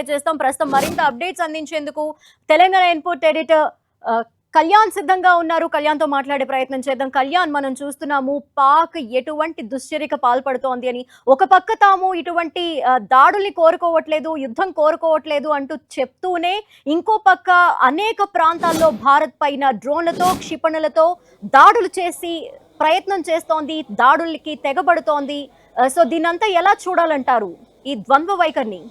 చేస్తాం. ప్రస్తుతం మరింత అప్డేట్స్ అందించేందుకు తెలంగాణ ఇన్పుట్ ఎడిటర్ కళ్యాణ్ సిద్ధంగా ఉన్నారు. కళ్యాణ్‌తో మాట్లాడే ప్రయత్నం చేద్దాం. కళ్యాణ్, మనం చూస్తున్నాము పాక్ ఎటువంటి దుశ్చర్యకు పాల్పడుతోంది అని. ఒక పక్క తాము ఇటువంటి దాడుల్ని కోరుకోవట్లేదు, యుద్ధం కోరుకోవట్లేదు అంటూ చెప్తూనే, ఇంకో పక్క అనేక ప్రాంతాల్లో భారత్ పైన డ్రోన్లతో, క్షిపణులతో దాడులు చేసి ప్రయత్నం చేస్తోంది, దాడులకి తెగబడుతోంది. సో దీన్నంతా ఎలా చూడాలంటారు ఈ ద్వంద్వ వైఖరిని?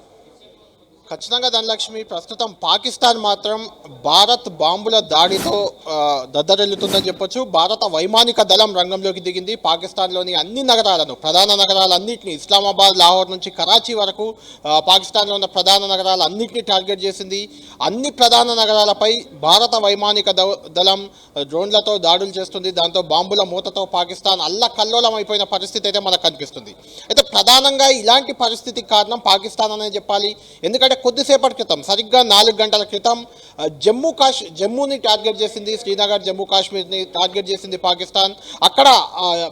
ఖచ్చితంగా ధనలక్ష్మి, ప్రస్తుతం పాకిస్తాన్ మాత్రం భారత్ బాంబుల దాడితో దద్దరిల్లుతుందని చెప్పొచ్చు. భారత వైమానిక దళం రంగంలోకి దిగింది. పాకిస్తాన్లోని అన్ని నగరాలను, ప్రధాన నగరాలన్నింటినీ, ఇస్లామాబాద్, లాహోర్ నుంచి కరాచీ వరకు పాకిస్తాన్లో ఉన్న ప్రధాన నగరాలన్నింటినీ టార్గెట్ చేసింది. అన్ని ప్రధాన నగరాలపై భారత వైమానిక దళం డ్రోన్లతో దాడులు చేస్తుంది. దాంతో బాంబుల మూతతో పాకిస్తాన్ అల్లకల్లోలం అయిపోయిన పరిస్థితి అయితే మనకు కనిపిస్తుంది. అయితే ప్రధానంగా ఇలాంటి పరిస్థితికి కారణం పాకిస్తాన్ అనే చెప్పాలి. ఎందుకంటే కొద్దిసేపటి క్రితం, సరిగ్గా 4 గంటల క్రితం జమ్మూని టార్గెట్ చేసింది, శ్రీనగర్, జమ్మూ కాశ్మీర్ని టార్గెట్ చేసింది పాకిస్తాన్. అక్కడ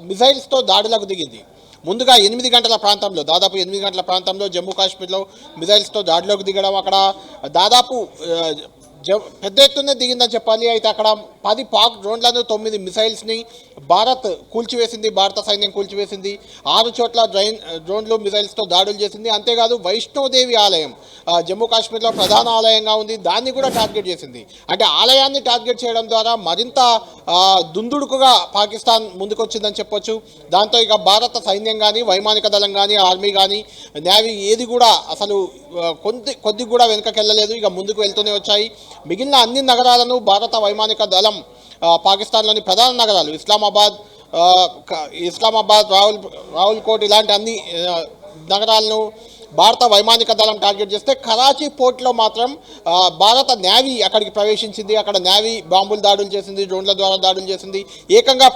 మిసైల్స్తో దాడులకు దిగింది. ముందుగా 8 గంటల ప్రాంతంలో, దాదాపు 8 గంటల ప్రాంతంలో జమ్మూ కాశ్మీర్లో మిసైల్స్తో దాడిలోకి దిగడం, అక్కడ దాదాపు పెద్ద ఎత్తునే దిగిందని చెప్పాలి. అయితే అక్కడ 10 పాక్ డ్రోన్లను, 9 మిసైల్స్ని భారత్ కూల్చివేసింది, భారత సైన్యం కూల్చివేసింది. 6 చోట్ల డ్రోన్లు, మిసైల్స్తో దాడులు చేసింది. అంతేకాదు వైష్ణోదేవి ఆలయం, జమ్మూ కాశ్మీర్లో ప్రధాన ఆలయంగా ఉంది, దాన్ని కూడా టార్గెట్ చేసింది. అంటే ఆలయాన్ని టార్గెట్ చేయడం ద్వారా మరింత దుందుడుకుగా పాకిస్తాన్ ముందుకొచ్చిందని చెప్పొచ్చు. దాంతో ఇక భారత సైన్యం కానీ, వైమానిక దళం కానీ, ఆర్మీ కానీ, నేవీ ఏది కూడా అసలు కొద్ది కూడా వెనుకకెళ్ళలేదు, ఇక ముందుకు వెళ్తూనే వచ్చాయి. మిగిలిన అన్ని నగరాలను భారత వైమానిక దళం, పాకిస్తాన్లోని ప్రధాన నగరాలు ఇస్లామాబాద్, రావుల్కోట్ ఇలాంటి అన్ని నగరాలను భారత వైమానిక దళం టార్గెట్ చేస్తే, కరాచీ పోర్ట్లో మాత్రం భారత నేవీ అక్కడికి ప్రవేశించింది. అక్కడ నేవీ బాంబులు దాడులు చేసింది, డ్రోన్ల ద్వారా దాడులు చేసింది. ఏకంగా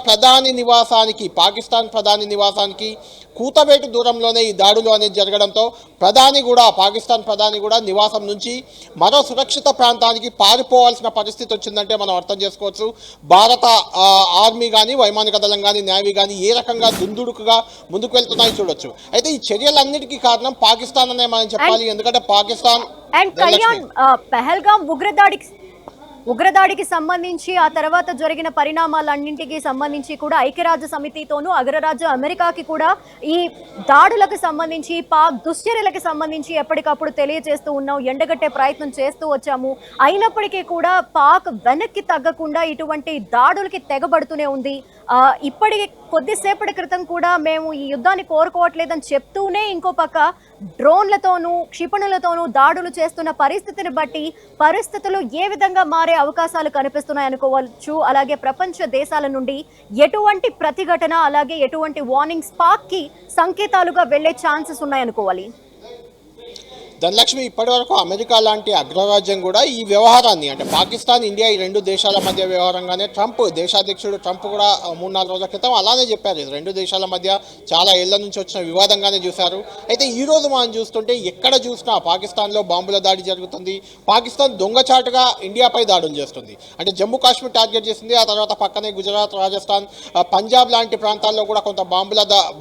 పాకిస్తాన్ ప్రధాని నివాసానికి కూతవేటు దూరంలోనే ఈ దాడులు అనేది జరగడంతో పాకిస్తాన్ ప్రధాని కూడా నివాసం నుంచి మరో సురక్షిత ప్రాంతానికి పారిపోవాల్సిన పరిస్థితి వచ్చిందంటే మనం అర్థం చేసుకోవచ్చు. భారత ఆర్మీ కానీ, వైమానిక దళం కానీ, నేవీ కానీ ఏ రకంగా దుందుడుకుగా ముందుకు వెళ్తున్నాయో చూడొచ్చు. అయితే ఈ చర్యలన్నిటికీ కారణం పాకిస్తాన్ అనే మనం చెప్పాలి. ఎందుకంటే పాకిస్తాన్ పహల్గాం ఉగ్రదాడికి సంబంధించి, ఆ తర్వాత జరిగిన పరిణామాలన్నింటికి సంబంధించి కూడా ఐక్యరాజ్య సమితితోనూ, అగ్రరాజ్య అమెరికాకి కూడా ఈ దాడులకు సంబంధించి, పాక్ దుశ్చర్యలకు సంబంధించి ఎప్పటికప్పుడు తెలియజేస్తూ ఉన్నాం, ఎండగట్టే ప్రయత్నం చేస్తూ వచ్చాము. అయినప్పటికీ కూడా పాక్ వెనక్కి తగ్గకుండా ఇటువంటి దాడులకి తెగబడుతూనే ఉంది. ఇప్పటికి కొద్దిసేపటి క్రితం కూడా మేము ఈ యుద్ధాన్ని కోరుకోవట్లేదని చెప్తూనే, ఇంకో పక్క డ్రోన్లతోనూ, క్షిపణులతోనూ దాడులు చేస్తున్న పరిస్థితిని బట్టి పరిస్థితులు ఏ విధంగా మారే అవకాశాలు కనిపిస్తున్నాయి అనుకోవచ్చు. అలాగే ప్రపంచ దేశాల నుండి ఎటువంటి ప్రతిఘటన, అలాగే ఎటువంటి వార్నింగ్స్ పాక్కి సంకేతాలుగా వెళ్లే ఛాన్సెస్ ఉన్నాయనుకోవాలి. ధనలక్ష్మి, ఇప్పటి వరకు అమెరికా లాంటి అగ్రరాజ్యం కూడా ఈ వ్యవహారాన్ని, అంటే పాకిస్తాన్, ఇండియా ఈ 2 దేశాల మధ్య వ్యవహారంగానే దేశాధ్యక్షుడు ట్రంప్ కూడా 3-4 రోజుల క్రితం అలానే చెప్పారు. 2 దేశాల మధ్య చాలా ఏళ్ల నుంచి వచ్చిన వివాదంగానే చూశారు. అయితే ఈరోజు మనం చూస్తుంటే ఎక్కడ చూసినా పాకిస్తాన్లో బాంబుల దాడి జరుగుతుంది. పాకిస్తాన్ దొంగచాటుగా ఇండియాపై దాడులు చేస్తుంది. అంటే జమ్మూ కాశ్మీర్ టార్గెట్ చేసింది, ఆ తర్వాత పక్కనే గుజరాత్, రాజస్థాన్, పంజాబ్ లాంటి ప్రాంతాల్లో కూడా కొంత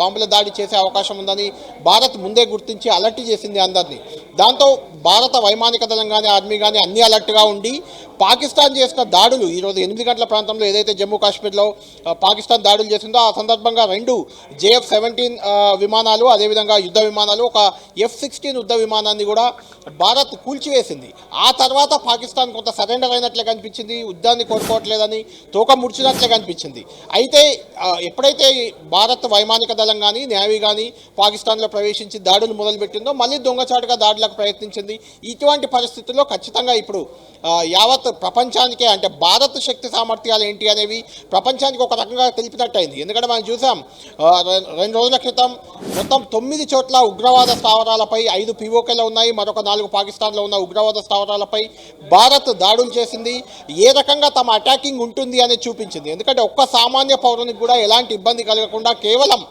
బాంబుల దాడి చేసే అవకాశం ఉందని భారత్ ముందే గుర్తించి అలర్ట్ చేసింది అందరినీ. దాంతో భారత వైమానిక దళం కానీ, ఆర్మీ కానీ అన్ని అలర్ట్గా ఉండి పాకిస్తాన్ చేసిన దాడులు, ఈరోజు 8 గంటల ప్రాంతంలో ఏదైతే జమ్మూ కాశ్మీర్లో పాకిస్తాన్ దాడులు చేసిందో, ఆ సందర్భంగా 2 JF-17 విమానాలు, అదేవిధంగా యుద్ధ విమానాలు, ఒక F-16 యుద్ధ విమానాన్ని కూడా భారత్ కూల్చివేసింది. ఆ తర్వాత పాకిస్తాన్ కొంత సరెండర్ అయినట్లే కనిపించింది, యుద్ధాన్ని కోరుకోవట్లేదని తోక ముడిచినట్లే కనిపించింది. అయితే ఎప్పుడైతే భారత్ వైమానిక దళం కానీ, నేవీ కానీ పాకిస్తాన్లో ప్రవేశించి దాడులు మొదలుపెట్టిందో, మళ్ళీ దొంగచాటుగా దాడులకు ప్రయత్నించింది. ఇటువంటి పరిస్థితుల్లో ఖచ్చితంగా ఇప్పుడు యావత్ ప్రపంచానికే, అంటే భారత్ శక్తి సామర్థ్యాలు ఏంటి అనేవి ప్రపంచానికి ఒక రకంగా తెలిపినట్టయింది. ఎందుకంటే మనం చూసాం 2 రోజుల క్రితం మొత్తం 9 చోట్ల ఉగ్రవాద స్థావరాలపై 5 POKలు ఉన్నాయి, మరొక 4 పాకిస్తాన్లో ఉన్న ఉగ్రవాద స్థావరాలపై భారత్ దాడులు చేసింది. ఏ రకంగా తమ అటాకింగ్ ఉంటుంది అనేది చూపించింది. ఎందుకంటే ఒక్క సామాన్య పౌరునికి కూడా ఎలాంటి ఇబ్బంది కలగకుండా కేవలం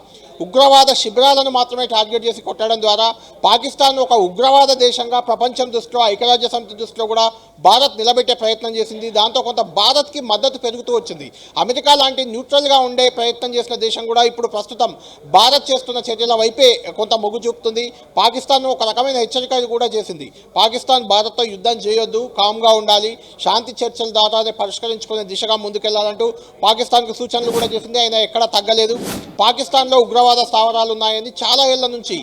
ఉగ్రవాద శిబిరాలను మాత్రమే టార్గెట్ చేసి కొట్టడం ద్వారా పాకిస్తాన్ ఒక ఉగ్రవాద దేశంగా ప్రపంచం దృష్టిలో, ఐక్యరాజ్య సమితి దృష్టిలో కూడా భారత్ నిలబెట్టే ప్రయత్నం చేసింది. దాంతో కొంత భారత్కి మద్దతు పెరుగుతూ వచ్చింది. అమెరికా లాంటి న్యూట్రల్గా ఉండే ప్రయత్నం చేసిన దేశం కూడా ఇప్పుడు ప్రస్తుతం భారత్ చేస్తున్న చర్యల వైపే కొంత మొగ్గు చూపుతుంది. పాకిస్తాన్ ఒక రకమైన హెచ్చరిక కూడా చేసింది. పాకిస్తాన్ భారత్తో యుద్ధం చేయొద్దు, కామ్గా ఉండాలి, శాంతి చర్చల ద్వారానే పరిష్కరించుకునే దిశగా ముందుకెళ్లాలంటూ పాకిస్తాన్కు సూచనలు కూడా చేసింది. అయినా ఎక్కడా తగ్గలేదు. పాకిస్తాన్లో ఉగ్రవాద స్థావరాలు ఉన్నాయని చాలా ఏళ్ల నుంచి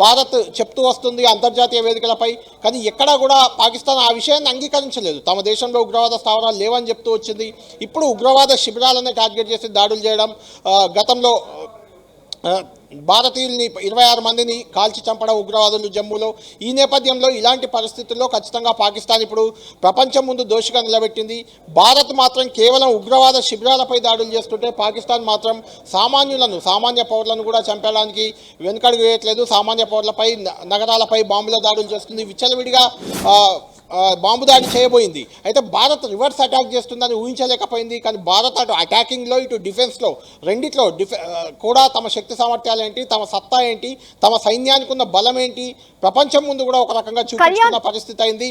భారత్ చెప్తూ వస్తుంది అంతర్జాతీయ వేదికలపై. కానీ ఎక్కడా కూడా పాకిస్తాన్ ఆ విషయాన్ని అంగీకరించలేదు. తమ దేశంలో ఉగ్రవాద స్థావరాలు లేవని చెప్తూ వచ్చింది. ఇప్పుడు ఉగ్రవాద శిబిరాలనే టార్గెట్ చేసి దాడులు చేయడం, గతంలో భారతీయుల్ని 26 మందిని కాల్చి చంపడం ఉగ్రవాదులు జమ్మూలో. ఈ నేపథ్యంలో ఇలాంటి పరిస్థితుల్లో ఖచ్చితంగా పాకిస్తాన్ ఇప్పుడు ప్రపంచం ముందు దోషిగా నిలబెట్టింది. భారత్ మాత్రం కేవలం ఉగ్రవాద శిబిరాలపై దాడులు చేస్తుంటే పాకిస్తాన్ మాత్రం సామాన్య పౌరులను కూడా చంపడానికి వెనుకడుగు వేయట్లేదు. సామాన్య పౌరులపై, నగరాలపై బాంబుల దాడులు చేస్తుంది. విచ్చలవిడిగా బాంబు దాడి చేయబోయింది. అయితే భారత్ రివర్స్ అటాక్ చేస్తుందని ఊహించలేకపోయింది. కానీ భారత్ అటు అటాకింగ్లో, ఇటు డిఫెన్స్లో రెండిట్లో కూడా తమ శక్తి సామర్థ్యాలు ఏంటి, తమ సత్తా ఏంటి, తమ సైన్యానికి ఉన్న బలం ఏంటి, ప్రపంచం ముందు కూడా ఒక రకంగా చూపించుకున్న పరిస్థితి అయింది.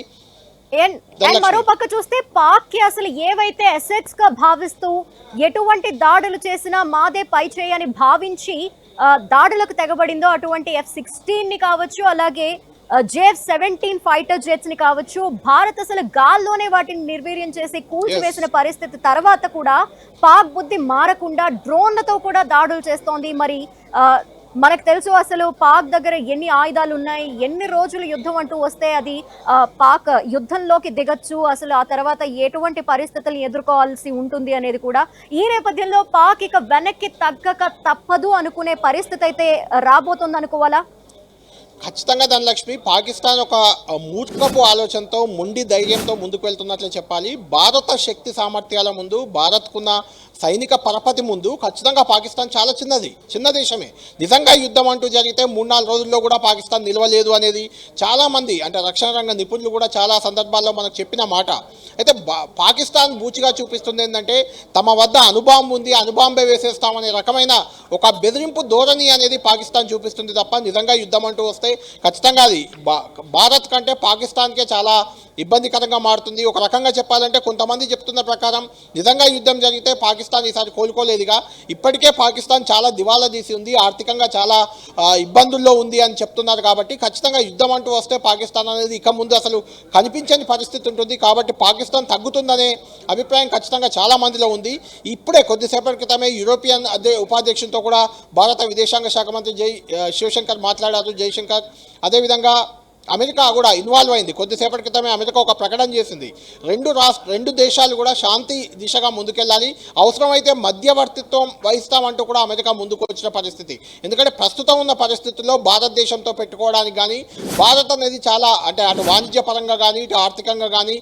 మరో పక్క చూస్తే పాక్ కి అసలు ఏవైతే అసెట్స్ గా భావిస్తూ ఎటువంటి దాడులు చేసినా మాదే పై చేయని భావించి దాడులకు తెగబడిందో అటువంటి F-16 ని కావచ్చు, అలాగే JF-17 ఫైటర్ జెట్స్ ని కావచ్చు, భారత్ అసలు గాల్లోనే వాటిని నిర్వీర్యం చేసి కూల్చివేసిన పరిస్థితి తర్వాత కూడా పాక్ బుద్ధి మారకుండా డ్రోన్లతో కూడా దాడులు చేస్తోంది. మరి మనకు తెలుసు అసలు పాక్ దగ్గర ఎన్ని ఆయుధాలు ఉన్నాయి, ఎన్ని రోజులు యుద్ధం అంటూ వస్తే అది పాక్ యుద్ధంలోకి దిగచ్చు, అసలు ఆ తర్వాత ఎటువంటి పరిస్థితులను ఎదుర్కోవాల్సి ఉంటుంది అనేది కూడా. ఈ నేపథ్యంలో పాక్ ఇక వెనక్కి తగ్గక తప్పదు అనుకునే పరిస్థితి అయితే రాబోతుంది అనుకోవాలా? ఖచ్చితంగా ధనలక్ష్మి, పాకిస్తాన్ ఒక మూర్ఖపు ఆలోచనతో, మొండి ధైర్యంతో ముందుకు వెళ్తున్నట్లే చెప్పాలి. భారత శక్తి సామర్థ్యాల ముందు, భారత్కున్న సైనిక పరపతి ముందు ఖచ్చితంగా పాకిస్తాన్ చాలా చిన్న దేశమే. నిజంగా యుద్ధం అంటూ జరిగితే 3-4 రోజుల్లో కూడా పాకిస్తాన్ నిలవలేదు అనేది చాలామంది, అంటే రక్షణ రంగ నిపుణులు కూడా చాలా సందర్భాల్లో మనకు చెప్పిన మాట. అయితే పాకిస్తాన్ బూచిగా చూపిస్తుంది ఏంటంటే తమ వద్ద అణుబాంబు ఉంది, అణుబాంబే వేసేస్తామనే రకమైన ఒక బెదిరింపు ధోరణి అనేది పాకిస్తాన్ చూపిస్తుంది తప్ప నిజంగా యుద్ధం అంటూ వస్తే ఖచ్చితంగా అది భారత్ కంటే పాకిస్తాన్కే చాలా ఇబ్బందికరంగా మారుతుంది. ఒక రకంగా చెప్పాలంటే కొంతమంది చెప్తున్న ప్రకారం నిజంగా యుద్ధం జరిగితే పాకిస్తాన్ ఈసారి కోలుకోలేదుగా. ఇప్పటికే పాకిస్తాన్ చాలా దివాలా తీసి ఉంది, ఆర్థికంగా చాలా ఇబ్బందుల్లో ఉంది అని చెప్తున్నారు. కాబట్టి ఖచ్చితంగా యుద్ధం అంటూ వస్తే పాకిస్తాన్ అనేది ఇక ముందు అసలు కనిపించని పరిస్థితి ఉంటుంది. కాబట్టి పాకిస్తాన్ తగ్గుతుందనే అభిప్రాయం ఖచ్చితంగా చాలా మందిలో ఉంది. ఇప్పుడే కొద్దిసేపటి క్రితమే యూరోపియన్ ఉపాధ్యక్షునితో కూడా భారత విదేశాంగ శాఖ మంత్రి శివశంకర్ మాట్లాడారు. జైశంకర్ అదేవిధంగా అమెరికా కూడా ఇన్వాల్వ్ అయింది. కొద్దిసేపటి క్రితమే అమెరికా ఒక ప్రకటన చేసింది. రెండు దేశాలు కూడా శాంతి దిశగా ముందుకెళ్ళాలి, అవసరమైతే మధ్యవర్తిత్వం వహిస్తామంటూ కూడా అమెరికా ముందుకు వచ్చిన పరిస్థితి. ఎందుకంటే ప్రస్తుతం ఉన్న పరిస్థితుల్లో భారతదేశంతో పెట్టుకోవడానికి కానీ, భారత్ అనేది చాలా, అంటే అటు వాణిజ్యపరంగా కానీ, ఇటు ఆర్థికంగా కానీ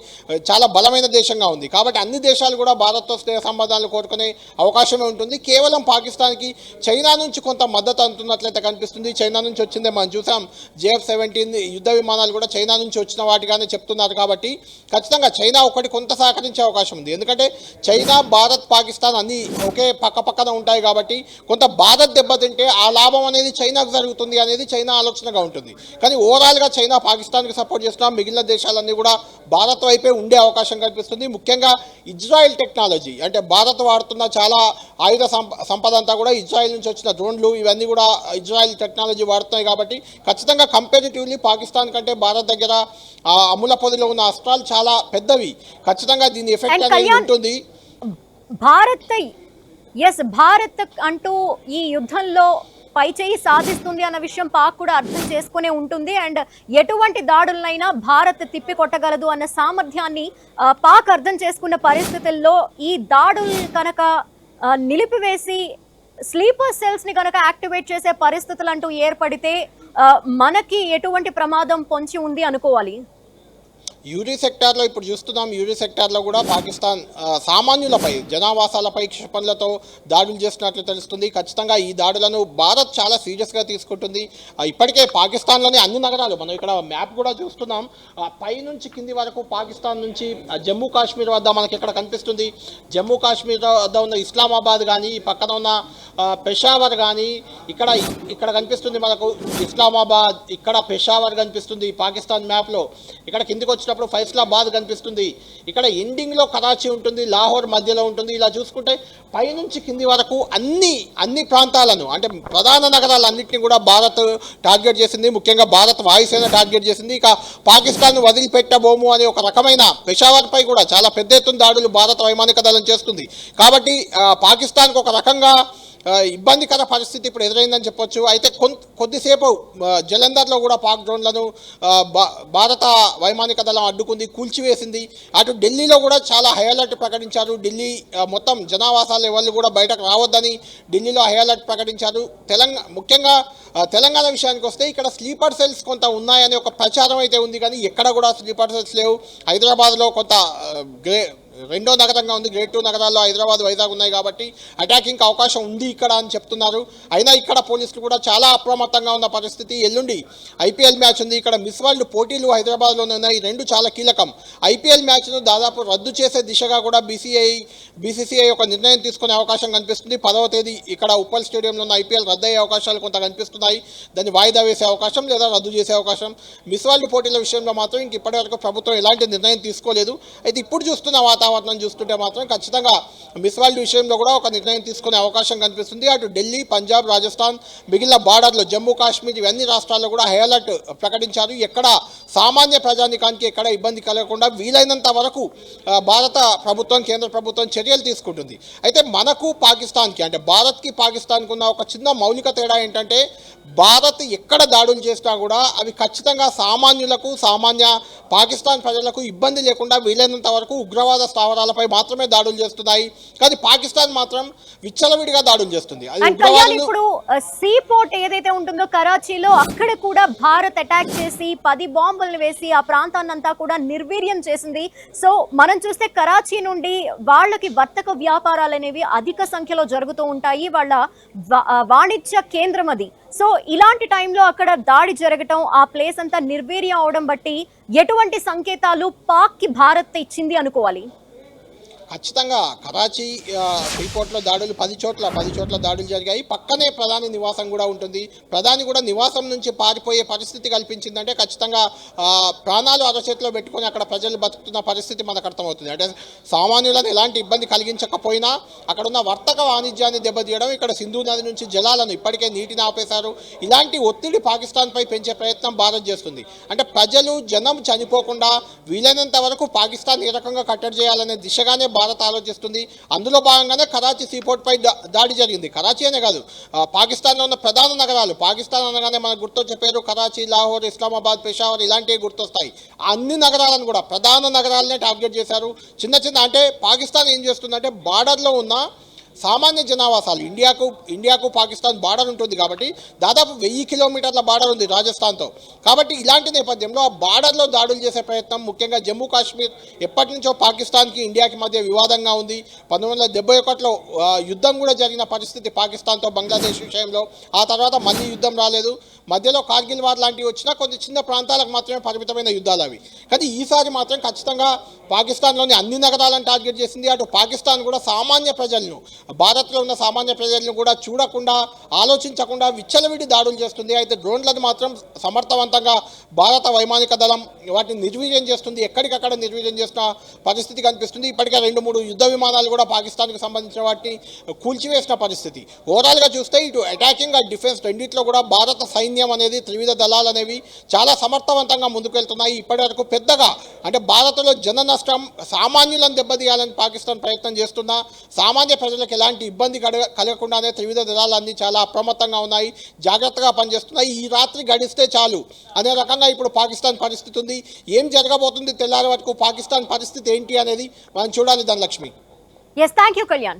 చాలా బలమైన దేశంగా ఉంది. కాబట్టి అన్ని దేశాలు కూడా భారత్తో స్నేహ సంబంధాలు కోరుకునే అవకాశమే ఉంటుంది. కేవలం పాకిస్తాన్కి చైనా నుంచి కొంత మద్దతు అందుతున్నట్లయితే కనిపిస్తుంది. చైనా నుంచి వచ్చిందే మనం చూసాం. JF-17 యుద్ధ విమానాలు కూడా చైనా నుంచి వచ్చిన వాటిగానే చెప్తున్నారు. కాబట్టి ఖచ్చితంగా చైనా కొంత సహకరించే అవకాశం ఉంది. ఎందుకంటే చైనా, భారత్, పాకిస్తాన్ అన్నీ ఒకే పక్కన ఉంటాయి. కాబట్టి కొంత భారత్ దెబ్బతింటే ఆ లాభం అనేది చైనాకు జరుగుతుంది అనేది చైనా ఆలోచనగా ఉంటుంది. కానీ ఓవరాల్గా చైనా పాకిస్తాన్కి సపోర్ట్ చేస్తున్నా మిగిలిన దేశాలన్నీ కూడా భారత్ వైపే ఉండే అవకాశం కనిపిస్తుంది. ముఖ్యంగా ఇజ్రాయెల్ టెక్నాలజీ, అంటే భారత్ వాడుతున్న చాలా ఆయుధ సంపద అంతా కూడా ఇజ్రాయెల్ నుంచి వచ్చిన డ్రోన్లు, ఇవన్నీ కూడా ఇజ్రాయెల్ టెక్నాలజీ వాడుతున్నాయి. కాబట్టి ఖచ్చితంగా కంపారిటివ్లీ పాకిస్తాన్ కంటే భారత్ దగ్గర అమూల పొదిలో ఉన్న అస్త్రాలు చాలా పెద్దవి. ఖచ్చితంగా దీని ఎఫెక్ట్ అనేది ఉంటుంది. భారత్ అంటూ ఈ యుద్ధంలో పై చేయి సాధిస్తుంది అన్న విషయం పాక్ కూడా అర్థం చేసుకునే ఉంటుంది. అండ్ ఎటువంటి దాడులనైనా భారత్ తిప్పి కొట్టగలదు అన్న సామర్థ్యాన్ని పాక్ అర్థం చేసుకున్న పరిస్థితుల్లో ఈ దాడులు కనుక నిలిపివేసి స్లీపర్ సెల్స్ ని కనుక యాక్టివేట్ చేసే పరిస్థితులు అంటూ ఏర్పడితే మనకి ఎటువంటి ప్రమాదం పొంచి ఉంది అనుకోవాలి? యూరి సెక్టార్లో ఇప్పుడు చూస్తున్నాం. యూరి సెక్టార్లో కూడా పాకిస్తాన్ సామాన్యులపై జనావాసాలపై క్షిపణులతో దాడులు చేస్తున్నట్లు తెలుస్తుంది. ఖచ్చితంగా ఈ దాడులను భారత్ చాలా సీరియస్గా తీసుకుంటుంది. ఇప్పటికే పాకిస్తాన్లోని అన్ని నగరాలు మనం ఇక్కడ మ్యాప్ కూడా చూస్తున్నాం. పై నుంచి కింది వరకు పాకిస్తాన్ నుంచి జమ్మూ కాశ్మీర్ వద్ద మనకి ఇక్కడ కనిపిస్తుంది. జమ్మూ కాశ్మీర్ వద్ద ఉన్న ఇస్లామాబాద్ కానీ, ఈ పక్కన ఉన్న పెషావర్ కానీ, ఇక్కడ కనిపిస్తుంది మనకు ఇస్లామాబాద్, ఇక్కడ పెషావర్ కనిపిస్తుంది పాకిస్తాన్ మ్యాప్లో. ఇక్కడ కిందికి వచ్చినప్పుడు ఫైసలాబాద్ కనిపిస్తుంది. ఇక్కడ ఎండింగ్లో కరాచీ ఉంటుంది, లాహోర్ మధ్యలో ఉంటుంది. ఇలా చూసుకుంటే పైనుంచి కింది వరకు అన్ని ప్రాంతాలను అంటే ప్రధాన నగరాలన్నింటినీ కూడా భారత్ టార్గెట్ చేసింది. ముఖ్యంగా భారత్ వాయుసేన టార్గెట్ చేసింది. ఇక పాకిస్తాన్ వదిలిపెట్టబోము అనే ఒక రకమైన పెషావర్పై కూడా చాలా పెద్ద ఎత్తున దాడులు భారత వైమానిక దళం చేస్తుంది. కాబట్టి పాకిస్తాన్కు ఒక రకంగా ఇబ్బందికర పరిస్థితి ఇప్పుడు ఎదురైందని చెప్పొచ్చు. అయితే కొద్దిసేపు జలంధర్లో కూడా పాక్ డ్రోన్లను భారత వైమానిక దళం అడ్డుకుంది, కూల్చివేసింది. అటు ఢిల్లీలో కూడా చాలా హై అలర్ట్ ప్రకటించారు. ఢిల్లీ మొత్తం జనావాసాల ఎవరు కూడా బయటకు రావద్దని ఢిల్లీలో హై అలర్ట్ ప్రకటించారు. ముఖ్యంగా తెలంగాణ విషయానికి వస్తే ఇక్కడ స్లీపర్ సెల్స్ కొంత ఉన్నాయనే ఒక ప్రచారం అయితే ఉంది, కానీ ఎక్కడ కూడా స్లీపర్ సెల్స్ లేవు. హైదరాబాద్లో కొంత రెండో నగరంగా ఉంది. గ్రేడ్ 2 నగరాల్లో హైదరాబాద్, వైజాగ్ ఉన్నాయి కాబట్టి అటాకింగ్కి అవకాశం ఉంది ఇక్కడ అని చెప్తున్నారు. అయినా ఇక్కడ పోలీసులు కూడా చాలా అప్రమత్తంగా ఉన్న పరిస్థితి. ఎల్లుండి ఐపీఎల్ మ్యాచ్ ఉంది. ఇక్కడ మిస్ వరల్డ్ పోటీలు హైదరాబాద్లోనే ఉన్నాయి. రెండు చాలా కీలకం. ఐపీఎల్ మ్యాచ్ను దాదాపు రద్దు చేసే దిశగా కూడా బీసీసీఐ ఒక నిర్ణయం తీసుకునే అవకాశం కనిపిస్తుంది. 10వ తేదీ ఇక్కడ ఉప్పల్ స్టేడియంలో ఉన్న ఐపీఎల్ రద్దు అయ్యే అవకాశాలు కొంత కనిపిస్తున్నాయి. దాన్ని వాయిదా వేసే అవకాశం లేదా రద్దు చేసే అవకాశం. మిస్ వరల్డ్ పోటీల విషయంలో మాత్రం ఇంక ఇప్పటివరకు ప్రభుత్వం ఎలాంటి నిర్ణయం తీసుకోలేదు. అయితే ఇప్పుడు చూస్తున్న వాతావరణం చూస్తుంటే మాత్రం ఖచ్చితంగా మిస్ వరల్డ్ విషయంలో కూడా ఒక నిర్ణయం తీసుకునే అవకాశం కనిపిస్తుంది. అటు ఢిల్లీ, పంజాబ్, రాజస్థాన్, మిగిలిన బార్డర్లో జమ్మూ కాశ్మీర్ ఇవన్నీ రాష్ట్రాల్లో కూడా హై అలర్ట్ ప్రకటించారు. ఎక్కడ సామాన్య ప్రజానికానికి ఎక్కడ ఇబ్బంది కలగకుండా వీలైనంత వరకు భారత ప్రభుత్వం, కేంద్ర ప్రభుత్వం చర్యలు తీసుకుంటుంది. అయితే మనకు పాకిస్తాన్కి అంటే భారత్కి పాకిస్తాన్కి ఉన్న ఒక చిన్న మౌలిక తేడా ఏంటంటే భారత్ ఎక్కడ దాడులు చేసినా కూడా అవి ఖచ్చితంగా సామాన్యులకు, సామాన్య పాకిస్తాన్ ప్రజలకు ఇబ్బంది లేకుండా వీలైనంత వరకు ఉగ్రవాద స్థావరాలపై మాత్రమే దాడులు చేస్తున్నాయి. కానీ పాకిస్తాన్ మాత్రం విచ్చలవిడిగా దాడులు చేస్తుంది. ఇప్పుడు సీ పోర్ట్ ఏదైతే ఉంటుందో కరాచీలో, అక్కడ కూడా భారత్ అటాక్ చేసి 10 బాంబులను వేసి ఆ ప్రాంతాన్నంతా కూడా నిర్వీర్యం చేసింది. సో మనం చూస్తే కరాచీ నుండి వాళ్ళకి వర్తక వ్యాపారాలు అనేవి అధిక సంఖ్యలో జరుగుతూ ఉంటాయి. వాళ్ళ వాణిజ్య కేంద్రం అది. సో ఇలాంటి టైంలో అక్కడ దాడి జరగటం, ఆ ప్లేస్ అంతా నిర్వీర్యం అవడం బట్టి ఎటువంటి సంకేతాలు పాక్కి భారత్ ఇచ్చింది అనుకోవాలి? ఖచ్చితంగా కరాచీ సీపోర్ట్లో దాడులు 10 చోట్ల దాడులు జరిగాయి. పక్కనే ప్రధాని నివాసం కూడా ఉంటుంది. ప్రధాని కూడా నివాసం నుంచి పారిపోయే పరిస్థితి కల్పించిందంటే ఖచ్చితంగా ప్రాణాలు అరచేతిలో పెట్టుకొని అక్కడ ప్రజలు బతుకుతున్న పరిస్థితి మనకు అర్థమవుతుంది. అంటే సామాన్యులను ఎలాంటి ఇబ్బంది కలిగించకపోయినా అక్కడ ఉన్న వర్తక వాణిజ్యాన్ని దెబ్బతీయడం, ఇక్కడ సింధు నది నుంచి జలాలను ఇప్పటికే నీటిని ఆపేశారు. ఇలాంటి ఒత్తిడి పాకిస్తాన్పై పెంచే ప్రయత్నం భారత్ చేస్తుంది. అంటే జనం చనిపోకుండా వీలైనంత వరకు పాకిస్తాన్ ఏ రకంగా కట్టడి చేయాలనే దిశగానే భారత్ ఆలోచిస్తుంది. అందులో భాగంగానే కరాచీ సీపోర్ట్పై దాడి జరిగింది. కరాచీ అనే కాదు, పాకిస్తాన్లో ఉన్న ప్రధాన నగరాలు, పాకిస్తాన్ అనగానే మనకు గుర్తొచ్చే పేరు కరాచీ, లాహోర్, ఇస్లామాబాద్, పెషావర్ ఇలాంటివి గుర్తొస్తాయి. అన్ని నగరాలను కూడా ప్రధాన నగరాలనే టార్గెట్ చేశారు. చిన్న అంటే పాకిస్తాన్ ఏం చేస్తుందంటే బార్డర్లో ఉన్న సామాన్య జనావాసాలు, ఇండియాకు పాకిస్తాన్ బార్డర్ ఉంటుంది కాబట్టి దాదాపు 1000 కిలోమీటర్ల బార్డర్ ఉంది రాజస్థాన్తో. కాబట్టి ఇలాంటి నేపథ్యంలో ఆ బార్డర్లో దాడులు చేసే ప్రయత్నం, ముఖ్యంగా జమ్మూ కాశ్మీర్ ఎప్పటి నుంచో పాకిస్తాన్కి ఇండియాకి మధ్య వివాదంగా ఉంది. 1971లో యుద్ధం కూడా జరిగిన పరిస్థితి పాకిస్తాన్తో బంగ్లాదేశ్ విషయంలో. ఆ తర్వాత మళ్ళీ యుద్ధం రాలేదు. మధ్యలో కార్గిల్ వార్ లాంటివి వచ్చినా కొన్ని చిన్న ప్రాంతాలకు మాత్రమే పరిమితమైన యుద్ధాలు అవి. కానీ ఈసారి మాత్రం ఖచ్చితంగా పాకిస్తాన్లోని అన్ని నగరాలను టార్గెట్ చేసింది. అటు పాకిస్తాన్ కూడా సామాన్య ప్రజలను, భారత్లో ఉన్న సామాన్య ప్రజలను కూడా చూడకుండా, ఆలోచించకుండా విచ్చలవిడి దాడులు చేస్తుంది. అయితే డ్రోన్లను మాత్రం సమర్థవంతంగా భారత వైమానిక దళం వాటిని నిర్వీర్యం చేస్తుంది. ఎక్కడికక్కడ నిర్వీర్యం చేసిన పరిస్థితి కనిపిస్తుంది. ఇప్పటికే 2-3 యుద్ధ విమానాలు కూడా పాకిస్తాన్కి సంబంధించిన వాటిని కూల్చివేసిన పరిస్థితి. ఓవరాల్గా చూస్తే ఇటు అటాకింగ్, అటు డిఫెన్స్ రెండింటిలో కూడా భారత సైన్యం అనేది, త్రివిధ దళాలు అనేవి చాలా సమర్థవంతంగా ముందుకెళ్తున్నాయి. ఇప్పటివరకు పెద్దగా అంటే భారత్లో జన నష్టం, సామాన్యులను దెబ్బతీయాలని పాకిస్తాన్ ప్రయత్నం చేస్తున్నా సామాన్య ప్రజలకు ఎలాంటి ఇబ్బంది కలగకుండానే త్రివిధ దళాలన్నీ చాలా అప్రమత్తంగా ఉన్నాయి, జాగ్రత్తగా పనిచేస్తున్నాయి. ఈ రాత్రి గడిస్తే చాలు అనే రకంగా ఇప్పుడు పాకిస్తాన్ పరిస్థితి ఉంది. ఏం జరగబోతుంది తెల్లారి వరకు, పాకిస్తాన్ పరిస్థితి ఏంటి అనేది మనం చూడాలి. Dhanalakshmi. Yes, thank you, Kalyan.